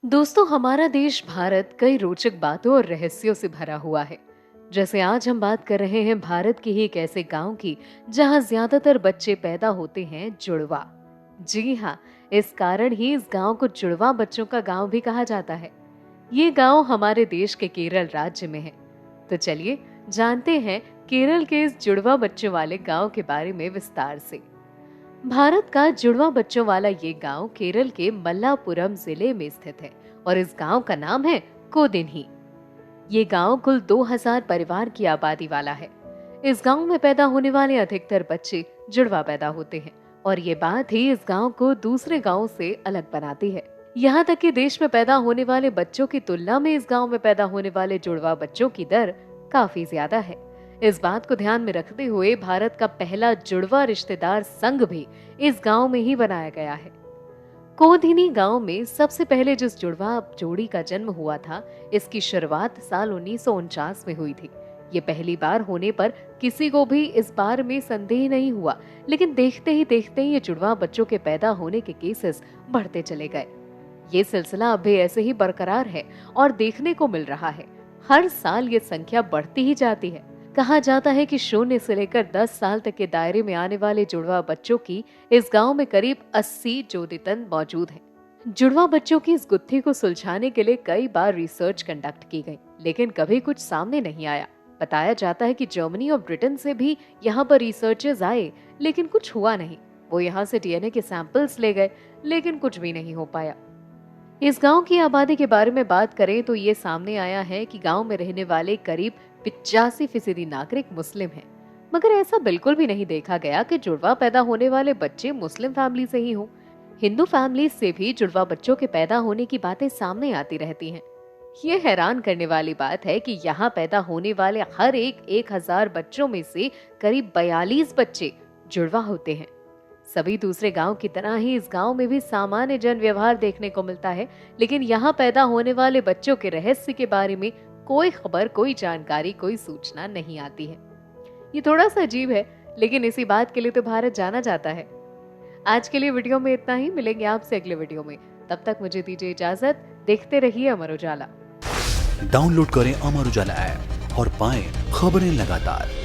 दोस्तों, हमारा देश भारत कई रोचक बातों और रहस्यों से भरा हुआ है। जैसे आज हम बात कर रहे हैं भारत के ही एक ऐसे गांव की जहां ज्यादातर बच्चे पैदा होते हैं जुड़वा। जी हाँ, इस कारण ही इस गांव को जुड़वा बच्चों का गांव भी कहा जाता है। ये गांव हमारे देश के केरल राज्य में है। तो चलिए जानते हैं केरल के इस जुड़वा बच्चों वाले गांव के बारे में विस्तार से। भारत का जुड़वा बच्चों वाला ये गांव केरल के मल्लापुरम जिले में स्थित है और इस गांव का नाम है कोदिन्ही। ये गांव कुल 2000 परिवार की आबादी वाला है। इस गांव में पैदा होने वाले अधिकतर बच्चे जुड़वा पैदा होते हैं और ये बात ही इस गांव को दूसरे गांवों से अलग बनाती है। यहाँ तक कि देश में पैदा होने वाले बच्चों की तुलना में इस गांव में पैदा होने वाले जुड़वा बच्चों की दर काफी ज्यादा है। इस बात को ध्यान में रखते हुए भारत का पहला जुड़वा रिश्तेदार संघ भी इस गांव में ही बनाया गया है। कोदिनी गांव में सबसे पहले जिस जुड़वा जोड़ी का जन्म हुआ था, इसकी शुरुआत साल 1949 में हुई थी। ये पहली बार होने पर किसी को भी इस बार में संदेह नहीं हुआ, लेकिन देखते ही ये जुड़वा बच्चों के पैदा होने के केसेस बढ़ते चले गए। ये सिलसिला अब भी ऐसे ही बरकरार है और देखने को मिल रहा है। हर साल ये संख्या बढ़ती ही जाती है। कहा जाता है कि 0 से लेकर 10 साल तक के दायरे में आने वाले जुड़वा बच्चों की इस गांव में करीब 80 जोड़ीतन मौजूद हैं। जुड़वा बच्चों की इस गुत्थी को सुलझाने के लिए कई बार रिसर्च कंडक्ट की गई, लेकिन कभी कुछ सामने नहीं आया। बताया जाता है कि जर्मनी और ब्रिटेन से भी यहाँ पर रिसर्चर्स आए, लेकिन कुछ हुआ नहीं। वो यहाँ से डीएनए के सैंपल्स ले गए, लेकिन कुछ भी नहीं हो पाया। इस गांव की आबादी के बारे में बात करें तो ये सामने आया है कि गांव में रहने वाले करीब 85% नागरिक मुस्लिम हैं। मगर ऐसा बिल्कुल भी नहीं देखा गया कि जुड़वा पैदा होने वाले बच्चे मुस्लिम फैमिली से ही हों। हिंदू फैमिली से भी जुड़वा बच्चों के पैदा होने की बातें सामने आती रहती हैं। ये हैरान करने वाली बात है कि यहाँ पैदा होने वाले हर 1000 बच्चों में से करीब 42 बच्चे जुड़वा होते हैं। सभी दूसरे गांव की तरह ही इस गांव में भी सामान्य जन व्यवहार देखने को मिलता है, लेकिन यहाँ पैदा होने वाले बच्चों के रहस्य के बारे में कोई खबर, कोई जानकारी, कोई सूचना नहीं आती है। ये थोड़ा सा अजीब है, लेकिन इसी बात के लिए तो भारत जाना जाता है। आज के लिए वीडियो में इतना ही। मिलेंगे आपसे अगले वीडियो में। तब तक मुझे दीजिए इजाजत। देखते रहिए अमर उजाला। डाउनलोड करें अमर उजाला ऐप और पाएं खबरें लगातार।